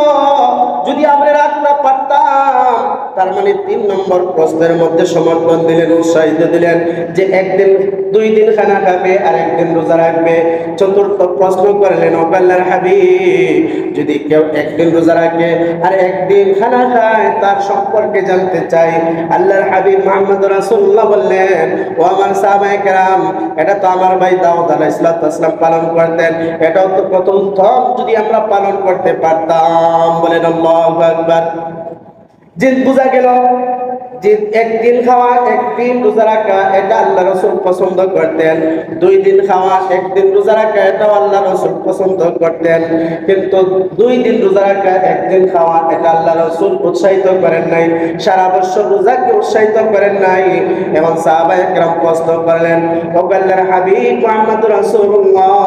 যদি আমরা রাখতে পারতাম। তার মানে 3 নম্বর প্রশ্নের মধ্যে সমর্থন দিলেন, উৎসাহিত দিলেন যে একদিন 2 দিন খানা খাবে আর একদিন রোজা রাখবে। 4র্থ প্রশ্ন করলেন, ও আল্লাহর হাবিব, যদি কেউ একদিন রোজা রাখে আর একদিন খানা খায়, তার সম্পর্কে জানতে চাই। আল্লাহর হাবিব মুহাম্মদ রাসূলুল্লাহ বললেন, ও আমার সাহাবায়ে কেরাম, এটা তো আমার ভাই দাউদ আলাইহিস সালাম পালন করতেন, এটাও তো কত উত্তম যদি আমরা পালন করতে পারতাম। বলেন আল্লাহু আকবার। যে বোঝা গেল যে একদিন খাওয়া একদিন রোজা রাখা এটা আল্লাহ রাসূল পছন্দ করতেন, 2 দিন খাওয়া একদিন রোজা রাখা এটাও আল্লাহ রাসূল পছন্দ করতেন, কিন্তু 2 দিন রোজা রাখা একদিন খাওয়া এটা আল্লাহ রাসূল উৎসাহিত করেন নাই, সারা বছর রোজাকে উৎসাহিত করেন নাই। এবং সাহাবায়ে কেরাম প্রশ্ন করলেন, ও আল্লাহর হাবিব মুহাম্মদুর রাসূলুল্লাহ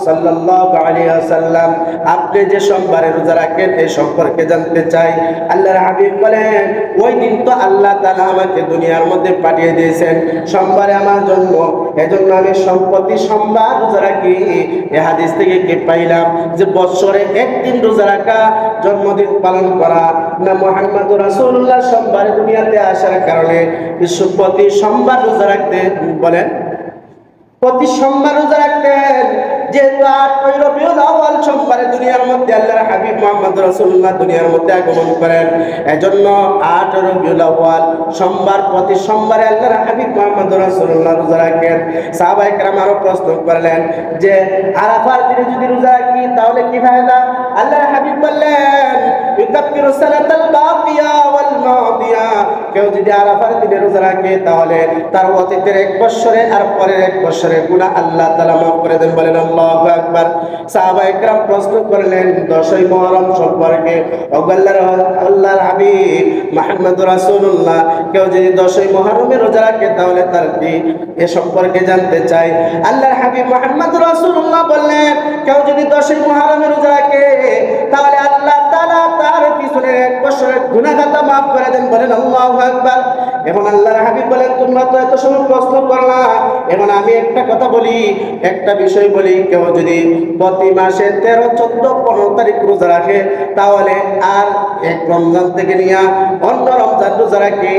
সাল্লাল্লাহু আলাইহি ওয়াসাল্লাম, আপনি যে সোমবারে রোজা রাখেন এই সম্পর্কে জানতে চাই। আল্লাহর হাবিব বলেন, ওই দিন তো আল্লাহ তাআলা আমাকে দুনিয়ার মধ্যে পাঠিয়ে দিয়েছেন সোমবারে আমার জন্য, এজন্য আমি প্রতি সোমবার রোজা রাখি। এই হাদিস থেকে কি পাইলাম যে বছরে একদিন রোজা রাখা, জন্মদিন পালন করা না মুহাম্মদুর রাসূলুল্লাহ সোমবারে দুনিয়াতে আসার কারণে প্রতি সোমবার রোজা রাখতে বলেন, প্রতি সোমবার রোজা রাখতেন। যেহেতু 8 রবিউল আউয়াল সোমবারে দুনিয়ার মধ্যে আল্লাহর হাবিব মুহাম্মদ রাসূলুল্লাহ দুনিয়ার মধ্যে আগমন করেন, এজন্য 8 রবিউল আউয়াল সোমবার, প্রতি সোমবারে আল্লাহর হাবিব মুহাম্মদ রাসূলুল্লাহ রোজা রাখেন। সাহাবায়ে কেরাম আরো প্রশ্ন করলেন যে আরাফার দিনে যদি রোজা রাখি তাহলে কি ফায়দা? আল্লাহর হাবিব বললেন, ইউকাফিরু সানাতাল বাকিয়া ওয়াল মাদিয়া, কেউ যদি আরাফার দিনে রোজা রাখে তাহলে তার অতীতের 1 বছরে আর পরের 1 বছরের গুনাহ আল্লাহ তাআলা মাফ করে দেন। বলেন আল্লাহু আকবার। সাহাবায়ে কেরাম প্রশ্ন করলেন 10ই মুহররম সম্পর্কে, ও আল্লাহর হাবিব মুহাম্মদুর রাসূলুল্লাহ, কেউ যদি 10ই মুহররমে রোজা রাখে তাহলে তার কি এ সম্পর্কে জানতে চাই। আল্লাহর হাবিব মুহাম্মদুর রাসূলুল্লাহ বললেন, কেউ যদি 10ই মুহররমে রোজা রাখে তাহলে আল্লাহ তাআলা তার পিছনের 1 বছরের গুনাহ খাতা মাফ করে দেন। বলেন আল্লাহু আকবার। এখন আল্লাহর হাবিব বলেন, তোমরা তো এত সময় প্রশ্ন করলা, এখন আমি একটা কথা বলি, একটা বিষয় বলি, কেউ যদি প্রতি মাসে 13, 14, 15 তারিখ রোজা রাখে তাহলে আর 1 রমজান থেকে নিয়ে অন্য রমজান রোজা রাখে,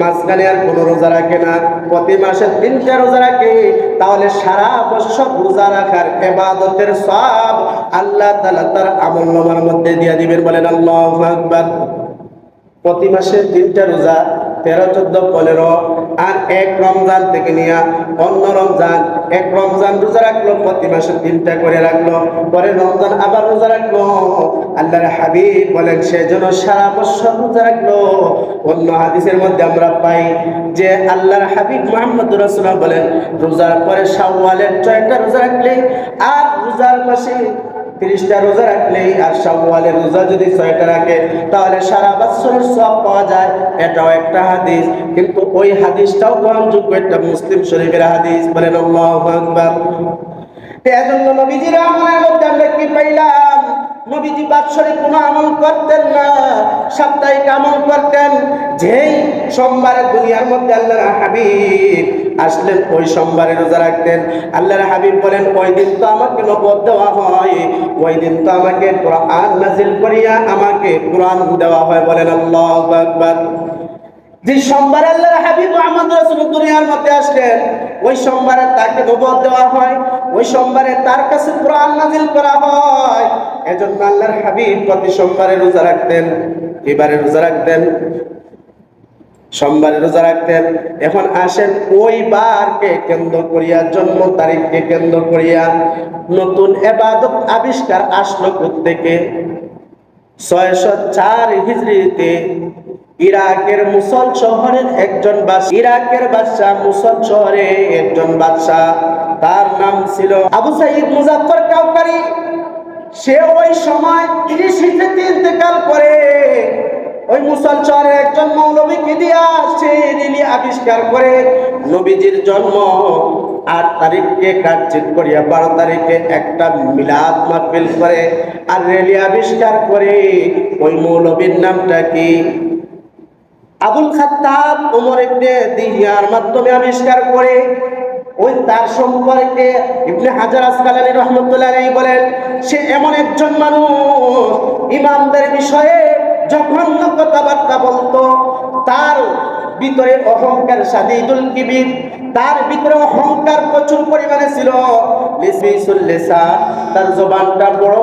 মাঝখানে আর কোনো রোজা রাখে না, প্রতি মাসে 3টা রোজা রাখে, তাহলে সারা বছর রোজা রাখার ইবাদতের সওয়াব আল্লাহ তাআলা তার আমলনামার মধ্যে দিয়ে দিবেন। বলেন আল্লাহু আকবার। প্রতি মাসে 3টা রোজা, 13, 14, 15 আর 1 রমজান থেকে নিয়ে অন্য রমজান, 1 রমজান রোজা রাখলো, প্রতি মাসে 3টা করে রাখলো, পরে রমজান আবার রোজা রাখলো। আল্লাহর হাবিব বলেন সেজন্য সারা বছর রোজা রাখলো। অন্য হাদিসের মধ্যে আমরা পাই যে আল্লাহর হাবিব মুহাম্মদ রাসূলুল্লাহ বলেন, রোজার পরে শাওয়ালের 6টা রোজা রাখলে আর রোজার মাসে 30টা রোজা রাখলে আর শাওয়ালের রোজা যদি 6টা রাখে তাহলে সারা বছরের সওয়াব পাওয়া যায়। এটাও একটা হাদিস, কিন্তু ওই হাদিসটাও গ্রহণযোগ্য, একটা মুসলিম শরীফের হাদিস। বলেন আল্লাহু আকবার। এজন্য নবীজির আমলের মধ্যে আমরা কি পাইলাম? নবীজি বাৎসরিক কোনো আমল করতেন না, সাপ্তাহিক আমল করতেন। যেই সোমবারে দুনিয়ার মধ্যে আল্লাহর হাবিব আসলেন ওই সোমবারে রোজা রাখতেন। আল্লাহর হাবিব বলেন, ওই দিন তো আমাকে নবুয়ত দেওয়া হয়, ওই দিন তো আমাকে কোরআন নাজিল করিয়া আমাকে কোরআন দেওয়া হয়। বলেন আল্লাহু আকবার। যে সোমবারে আল্লাহর হাবিব মুহাম্মদ রাসূল দুনিয়ার মধ্যে আসলেন, ওই সোমবারে তাকে নবুয়ত দেওয়া হয়, ওই সোমবারে তার কাছে কোরআন নাযিল করা হয়। এজন্য আল্লাহর হাবিব প্রতি সোমবারে রোজা রাখতেন। এবারে রোজা রাখতেন, সোমবারে রোজা রাখতেন। এখন আসেন ওই বারকে কেন্দ্র করিয়া, জন্ম তারিখকে কেন্দ্র করিয়া নতুন ইবাদত আবিষ্কার আসলো কোত্থেকে? 604 হিজরিতে ইরাকের মুসল শহরের একজন বাদশা, ইরাকের বাদশা মুসল শহরে একজন বাদশা, তার নাম ছিল আবু সাঈদ মুজাফফর কাউকারি। সে ওই সময় 30 হিজরিতে ইন্তেকাল করে। ওই মুসল শহরে একজন মৌলবীকে দিয়া সে রেলি আবিষ্কার করে নবীজির জন্ম 8 তারিখকে কাটচিত করিয়া 12 তারিখে একটা মিলাদ মাহফিল করে আর রেলি আবিষ্কার করে। ওই মৌলবীর নামটা কি? আবুল খাত্তাব ওমর ইবনে দিহিয়ার মাধ্যমে আবিষ্কার করে। ওই তার সম্পর্কে ইবনে হাজার আসকালানী রাহমাতুল্লাহি আলাইহি বলেন, সে এমন একজন মানুষ ইমামদের বিষয়ে জঘন্য কথাবার্তা বলতো। তার ভিতরে অহংকার, সাদিদুল কিবির, তার ভিতরে অহংকার প্রচুর পরিমাণে ছিল। লিসবিসুল লিসান, তার জবানটা বড়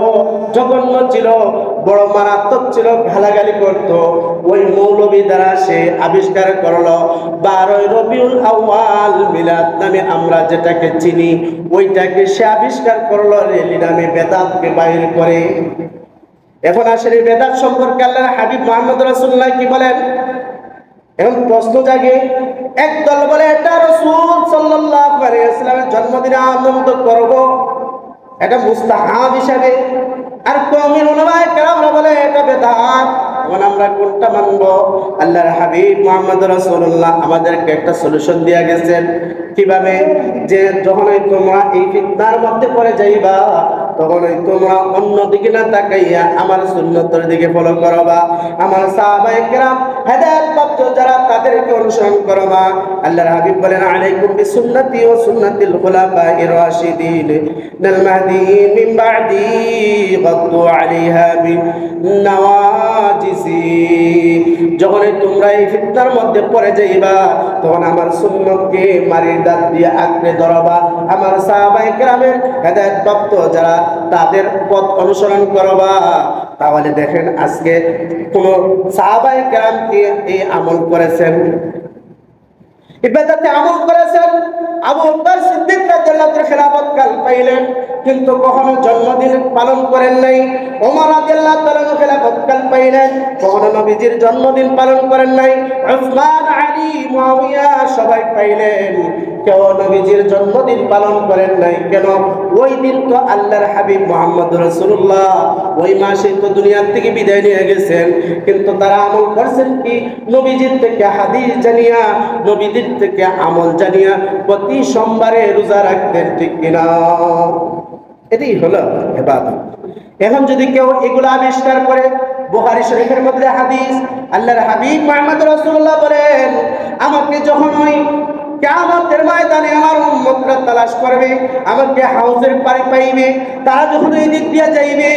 জঘন্য ছিল, বড় মারাত্মক ছিল, গালাগালি করত। ওই মৌলবী দ্বারা সে আবিষ্কার করলো 12 রবিউল আউয়াল মিলাদ নামে আমরা যেটাকে চিনি, ওইটাকে সে আবিষ্কার করলো রেলি নামে, বেদাতকে বাইর করে। এখন আসলে এই বেদাত সম্পর্কে আল্লাহর হাবিব মুহাম্মদ রাসূলুল্লাহ কি বলেন? এখন প্রশ্ন জাগে, একদল বলে এটা রাসূল সাল্লাল্লাহু আলাইহি ওয়াসাল্লামের জন্মদিনে আনন্দ করব, এটা মুস্তাহাব হিসাবে। আর কওমি উলামায়ে কেরামরা বলে এটা বেদাত। এখন আমরা কোনটা মানব? আল্লাহর হাবিব মুহাম্মদ রাসূলুল্লাহ আমাদেরকে একটা সলিউশন দিয়া গেছেন। কিভাবে? যে যখনই তোমরা এই ফিতনার মধ্যে পড়ে যাইবা, তখনই তোমরা অন্য দিকে না তাকাইয়া আমার সুন্নতের দিকে ফলো করবা, আমার সাহাবায়ে কেরাম হেদায়েত প্রাপ্ত যারা তাদেরকে অনুসরণ করবা। আল্লাহর হাবিব বলেন, আলাইকুম বিসুন্নতি ওয়া সুন্নাতিল খুলাফাইর রাশিদিন আল মাহদিয়িন মিন বা'দি গাদ্দু আলাইহা বিন নওয়াজিসি। যখনই তোমরা এই ফিতনার মধ্যে পড়ে যাইবা, তখন আমার সুন্নতকে মারির দাঁত দিয়ে আঁকড়ে ধরবা, আমার সাহাবায়ে কেরামের হেদায়েত প্রাপ্ত যারা তাদের পথ অনুসরণ করবা। তাহলে দেখেন আজকে কোন সাহাবায়ে কেরাম কি এই আমল করেছেন, ইবাদতে আমল করেছেন? আবু বকর সিদ্দিক রাদিয়াল্লাহু তাআলা খেলাফত কাল পাইলেন, কিন্তু কখনো জন্মদিন পালন করেন নাই। ওমর রাদিয়াল্লাহু তাআলা খেলাফত কাল পাইলেন, কখনো নবীজির জন্মদিন পালন করেন নাই। উসমান, আলী, মুয়াবিয়া সবাই পাইলেন, কেউ নবীজির জন্মদিন পালন করেন নাই। কেন? ওই দিন তো আল্লাহর হাবিব মুহাম্মদ রাসূলুল্লাহ ওই মাসে তো দুনিয়া থেকে বিদায় নিয়ে গেছেন, কিন্তু তারা আমল করছেন কি? নবীজির থেকে হাদিস জানিয়া, নবীজির থেকে আমল জানিয়া প্রতি সোমবারে রোজা রাখতেন, ঠিক কিনা? এটাই হলো ইবাদত। এখন যদি কেউ এগুলো আবিষ্কার করে, বুখারী শরীফের মধ্যে হাদিস, আল্লাহর হাবিব মুহাম্মদ রাসূলুল্লাহ বলেন, আমাকে যখন ওই কিয়ামতের ময়দানে আমার উম্মতরা তালাশ করবে, আমাকে হাউজের পানি পাইবে, তারা যখন এই দিক দিয়ে যাইবে,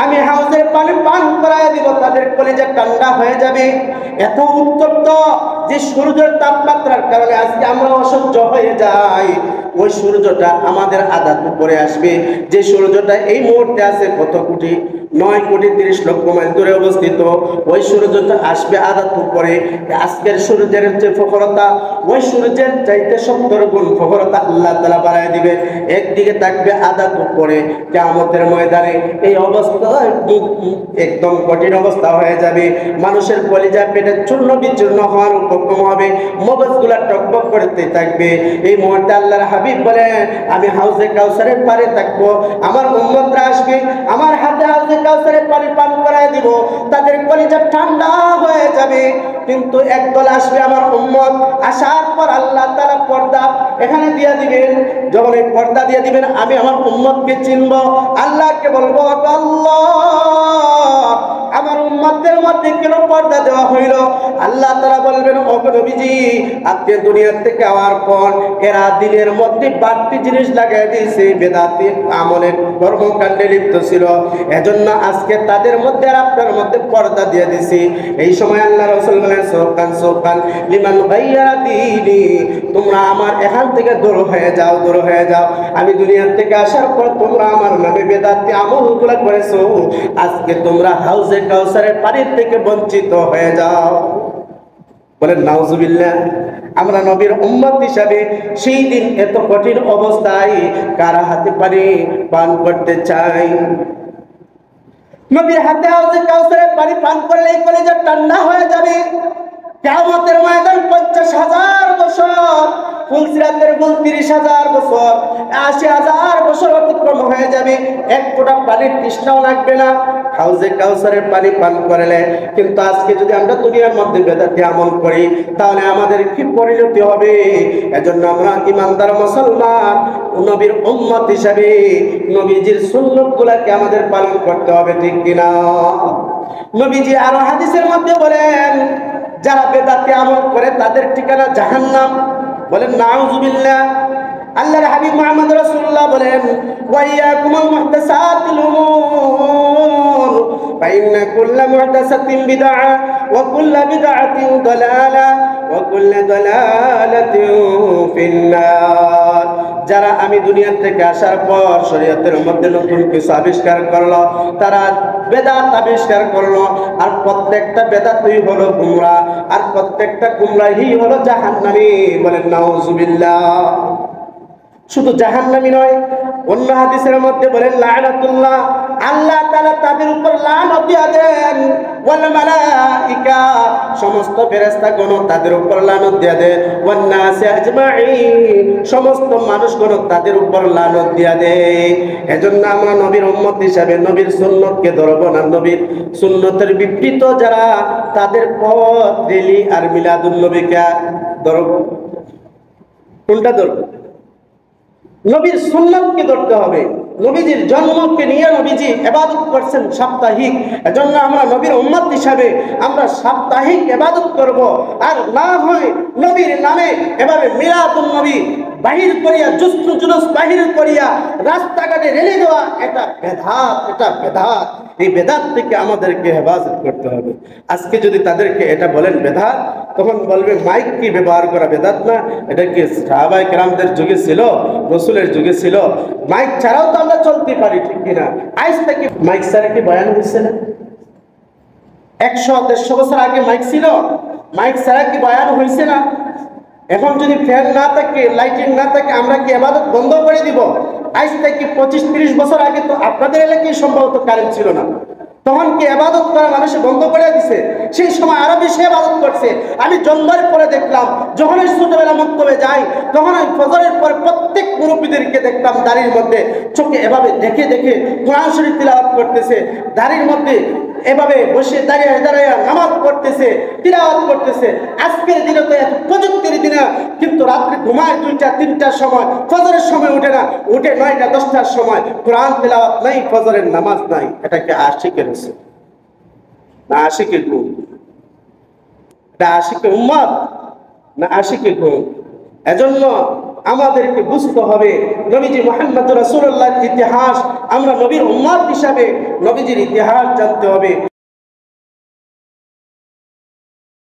আমি হাউজের পানি পান করায় দিব, তাদের কলিজা ঠান্ডা হয়ে যাবে। এত উত্তপ্ত যে সূর্যের তাপমাত্রার কারণে আজকে আমরা অসহ্য হয়ে যাই। ওই সূর্যটা আমাদের আদাত উপরে আসবে, যে সূর্যটা এই মুহূর্তে আছে কত কোটি, 9 কোটি 30 লক্ষ মাইল দূরে অবস্থিত। ওই সূর্যটা আসবে আদাত উপরে। আজকের সূর্যের যে প্রখরতা, ওই সূর্যের চাইতে 70 গুণ প্রখরতা আল্লাহ তাআলা বাড়ায় দিবে। একদিকে থাকবে আদাত উপরে, কিয়ামতের ময়দানে এই অবস্থা একদম কঠিন অবস্থা হয়ে যাবে। মানুষের কলিজা পেটে চূর্ণ বিচূর্ণ হওয়ার উপক্রম হবে, মগজগুলা টকবক করতে থাকবে। এই মুহূর্তে আল্লাহর হাবিব বলেন, আমি হাউজে কাউসারের পারে থাকবো, আমার উম্মতরা আসবে, আমার হাতে হাউজে কাউসারের পানি পান করায় দিব, তাদের কলিজা ঠান্ডা হয়ে যাবে। কিন্তু একদল আসবে আমার উম্মত, আসার পর আল্লাহ তাআলা পর্দা এখানে দিয়ে দিবেন। যখন এই পর্দা দিয়ে দিবেন, আমি আমার উম্মতকে চিনব, আল্লাহকে বলবো, আল্লাহ আমার উম্মতের মধ্যে কেন পর্দা দেওয়া হইল? আল্লাহ তাআলা বলবেন, ও নবীজি, আপনি দুনিয়া থেকে যাওয়ার পর এরা দিনের মধ্যে বাড়তি জিনিস লাগাই দিয়েছে, বেদাতি আমলের কর্মকাণ্ডে লিপ্ত ছিল, এজন্য আজকে তাদের মধ্যে আর আপনার মধ্যে পর্দা দিয়ে দিছি। এই সময় আল্লাহ রাসূল বলেন, সুবহান সুবহান লিমান গায়্যারা দীনি, তোমরা আমার এখান থেকে দূর হয়ে যাও, দূর হয়ে যাও। আমি দুনিয়া থেকে আসার পর তোমরা আমার নামে বেদাতি আমলগুলো করেছো, আজকে তোমরা হাউজে কাউসারের পানির থেকে বঞ্চিত হয়ে যাও। বলেন নাউজুবিল্লাহ। আমরা নবীর উম্মত হিসাবে সেই দিন এত কঠিন অবস্থায় কার হাতে পানি পান করতে চাই? নবীর হাতে হাউজে কাউসারের পানি পান করলে এই কলেজা ঠান্ডা হয়ে যাবে। কিয়ামতের ময়দান 50,000 বছর, ফুলসিরাতের ফুল 30,000 বছর, 80,000 বছর অতিক্রম হয়ে যাবে, এক ফোঁটা পানির তৃষ্ণাও লাগবে না হাউজে কাউসারের পানি পান করলে। কিন্তু আজকে যদি আমরা দুনিয়ার মধ্যে বেদাতি আমল করি তাহলে আমাদের কি পরিণতি হবে? এজন্য আমরা ইমানদার মুসলমান নবীর উম্মত হিসাবে নবীজির সুন্নতগুলোকে আমাদের পালন করতে হবে, ঠিক কিনা? নবীজি আরো হাদিসের মধ্যে বলেন, যারা বেদাতি আমল করে তাদের ঠিকানা জাহান্নাম। বলেন নাউজুবিল্লাহ। আল্লাহর হাবিব মুহাম্মদ রাসূলুল্লাহ বলেন, ওয়া ইয়াকুমুল মুহদাসাতিল উমুর ফাইন্না কুল্লা মুহদাসাতিন বিদআ ওয়া কুল্লা বিদআতিন দালালা ওয়া কুল্লা দালালাতিন ফিন্নার। যারা আমি দুনিয়া থেকে আসার পর শরীয়তের মধ্যে নতুন কিছু আবিষ্কার করলো, তারা বেদাত আবিষ্কার করলো, আর প্রত্যেকটা বেদাতই হলো গুমরাহ, আর প্রত্যেকটা গুমরাহই হলো জাহান্নামী। বলেন নাউজুবিল্লাহ। শুধু জাহান্নামী নয়, অন্য হাদিসের মধ্যে বলেন লানাতুল্লাহ, আল্লাহ তাআলা তাদের উপর লানত দিয়ে দেন, ওয়াল মালাইকা, সমস্ত ফেরেশতাগণ তাদের উপর লানত দিয়ে দেয়, ওয়ান নাস আজমাইন, সমস্ত মানুষগণ তাদের উপর লানত দিয়ে দেয়। এজন্য আমরা নবীর উম্মত হিসাবে নবীর সুন্নতকে ধরব না, নবীর সুন্নতের বিপরীত যারা তাদের পথ রেলি আর মিলাদুন নবীকে ধরব। কোনটা ধরব? নবীর সুন্নাতকে ধরতে হবে। নবীজির জন্মকে নিয়ে নবীজি ইবাদত করছেন সাপ্তাহিক, এজন্য আমরা নবীর উম্মত হিসাবে আমরা সাপ্তাহিক ইবাদত করব। আর না হয় নবীর নামে এভাবে মিলাদুন নবী বাহির করিয়া, জুসলু জুলুস বাহির করিয়া রাস্তাঘাটে রেলে দেওয়া, এটা বেদাত, এটা বেদাত। এই বেদাত থেকে আমাদেরকে হেফাজত করতে হবে। আজকে যদি তাদেরকে এটা বলেন বেদাত, তখন বলবে মাইক কি ব্যবহার করা বেদাত না? এটা কি সাহাবায়ে কেরামদের যুগে ছিল, রাসূলের যুগে ছিল? মাইক ছাড়াও তো আমরা চলতে পারি, ঠিক কিনা? আজ থেকে মাইক ছাড়া কি বয়ান হয়েছে না? 100-150 বছর আগে মাইক ছিল, মাইক ছাড়া কি বয়ান হয়েছে না? এখন যদি ফ্যান না থাকে, লাইটিং না থাকে, আমরা কি ইবাদত বন্ধ করে দিব? আজ থেকে 25-30 বছর আগে তো আপনাদের এলাকায় সম্ভবত কারেন্ট ছিল না, তখন কি ইবাদত করা মানুষ বন্ধ করে দিছে? সেই সময় আরো বেশি ইবাদত করছে। আমি জন্মের পরে দেখলাম, যখন ছোটবেলা মক্তবে যাই, তখন ওই ফজরের পরে প্রত্যেক মুরব্বীদেরকে দেখতাম দাড়ির মধ্যে চোখে এভাবে দেখে দেখে কোরআন শরীফ তিলাওয়াত করতেছে, দাড়ির মধ্যে এভাবে বসে দাঁড়িয়ে দাঁড়িয়ে নামাজ পড়তেছে, তিলাওয়াত করতেছে। আজকের দিনে তো এত প্রযুক্তির দিনে, কিন্তু রাত্রে ঘুমায় 2টা-3টার সময়, ফজরের সময় উঠে না, উঠে 9টা-10টার সময়, কোরআন তিলাওয়াত নাই, ফজরের নামাজ নাই। এটা কি আশিকের না আশিকের গুণ? এটা আশিকের উম্মত না আশিকের গুণ? এজন্য আমাদেরকে বুঝতে হবে নবীজি মুহাম্মদ রাসূলুল্লাহর ইতিহাস, আমরা নবীর উম্মত হিসাবে নবীজির ইতিহাস জানতে হবে।